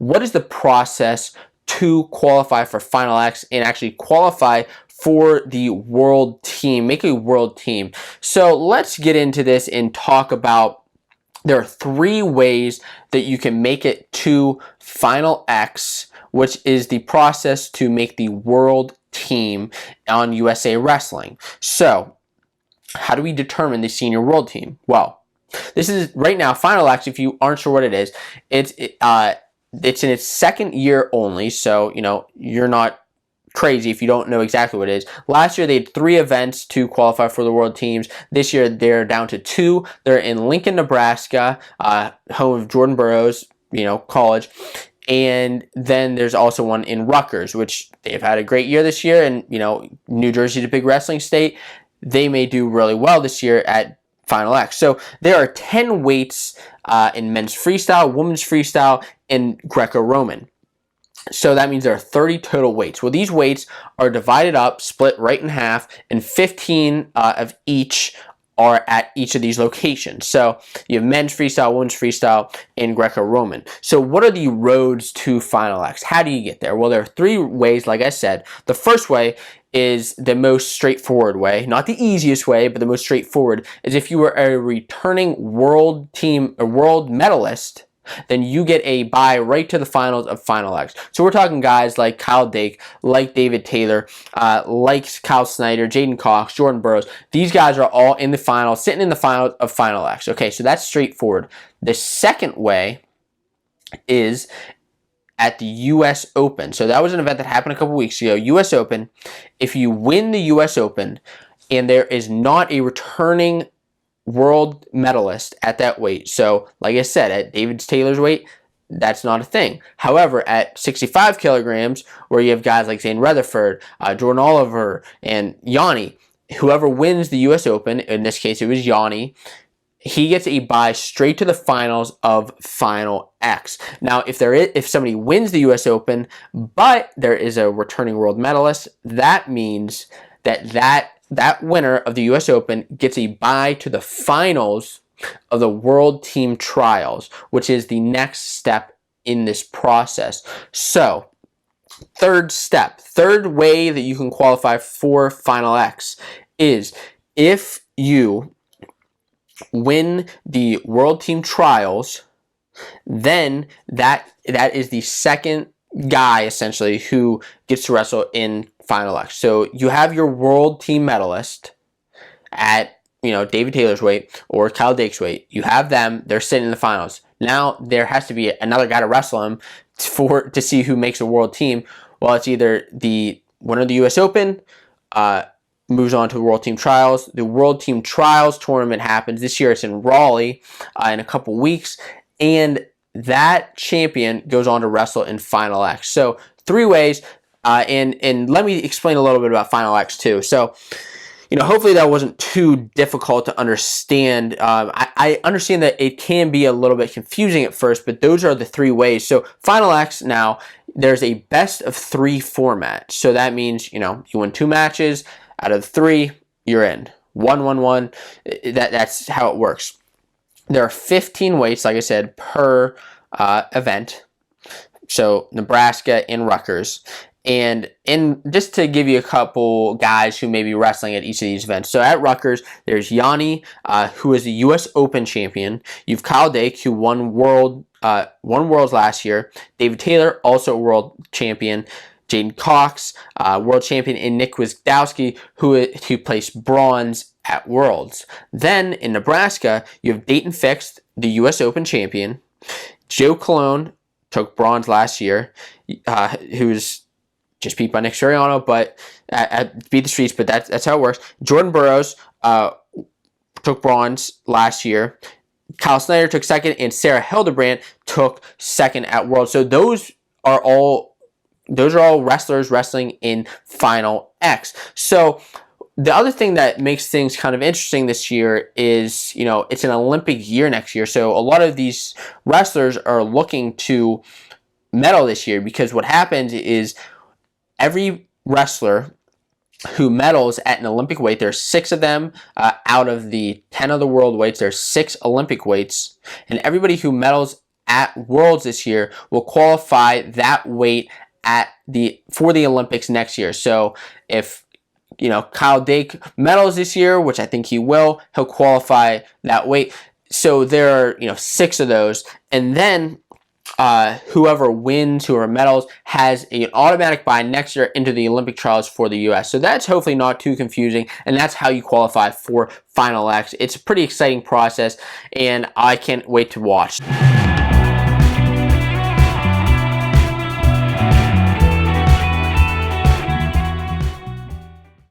what is the process to qualify for Final X and actually qualify for the world team, make a world team. So let's get into this and talk about, there are 3 ways that you can make it to Final X, which is the process to make the world team on USA Wrestling. So how do we determine the senior world team? Well, this is right now Final X. If you aren't sure what it is, it's in its 2nd year only. So you're not crazy if you don't know exactly what it is. Last year they had 3 events to qualify for the world teams. This year they're down to 2. They're in Lincoln, Nebraska, home of Jordan Burroughs, college. And then there's also one in Rutgers, which they've had a great year this year. And New Jersey's a big wrestling state. They may do really well this year at Final X. So there are 10 weights in men's freestyle, women's freestyle, and Greco-Roman. So that means there are 30 total weights. Well, these weights are divided up, split right in half, and 15 of each are at each of these locations. So you have men's freestyle, women's freestyle, and Greco-Roman. So what are the roads to Final X? How do you get there? Well, there are 3 ways, like I said. The first way is the most straightforward way, not the easiest way, but the most straightforward, is if you were a returning world team or world medalist, then you get a bye right to the finals of Final X. So we're talking guys like Kyle Dake, like David Taylor, like Kyle Snyder, Jaden Cox, Jordan Burroughs. These guys are all in the finals, sitting in the finals of Final X. Okay, so that's straightforward. The second way is at the U.S. Open. So that was an event that happened a couple weeks ago, U.S. Open. If you win the U.S. Open and there is not a returning world medalist at that weight. So, like I said, at David Taylor's weight, that's not a thing. However, at 65 kilograms, where you have guys like Zane Rutherford, Jordan Oliver, and Yanni, whoever wins the U.S. Open, in this case it was Yanni, he gets a bye straight to the finals of Final X. Now, if somebody wins the U.S. Open, but there is a returning world medalist, that means that winner of the U.S. Open gets a bye to the finals of the World Team Trials, which is the next step in this process. So, third way that you can qualify for Final X is if you win the World Team Trials, then that is the second guy essentially who gets to wrestle in Final X. So you have your world team medalist at David Taylor's weight or Kyle Dake's weight. You have them, they're sitting in the finals. Now there has to be another guy to wrestle him to see who makes a world team. Well, it's either the winner of the US Open moves on to the World Team Trials. The World Team Trials tournament happens this year. It's in Raleigh in a couple weeks, and that champion goes on to wrestle in Final X. So 3 ways, and let me explain a little bit about Final X too. So, hopefully that wasn't too difficult to understand. I understand that it can be a little bit confusing at first, but those are the 3 ways. So Final X now, there's a best of 3 format. So that means, you win 2 matches. Out of the 3, you're in. 1-1-1. That's how it works. There are 15 weights, like I said, per event. So Nebraska and Rutgers. And just to give you a couple guys who may be wrestling at each of these events. So at Rutgers, there's Yanni, who is the U.S. Open champion. You've Kyle Dake, who won Worlds last year. David Taylor, also a world champion. Jaden Cox, world champion, and Nick Wisdowski, who placed bronze at Worlds. Then in Nebraska, you have Dayton Fix, the U.S. Open champion. Joe Colon took bronze last year, who's just beat by Nick Soriano, but beat the streets. But that's how it works. Jordan Burroughs took bronze last year. Kyle Snyder took second, and Sarah Hildebrandt took second at Worlds. So those are all wrestlers wrestling in Final X. So the other thing that makes things kind of interesting this year is, it's an Olympic year next year. So a lot of these wrestlers are looking to medal this year, because what happens is every wrestler who medals at an Olympic weight, there's 6 of them out of the 10 of the world weights. There's 6 Olympic weights, and everybody who medals at Worlds this year will qualify that weight for the Olympics next year. So if Kyle Dake medals this year, which I think he will, he'll qualify that weight. So there are 6 of those, and then whoever medals has an automatic bye next year into the Olympic trials for the U.S. So that's hopefully not too confusing, and that's how you qualify for Final X. It's a pretty exciting process, and I can't wait to watch.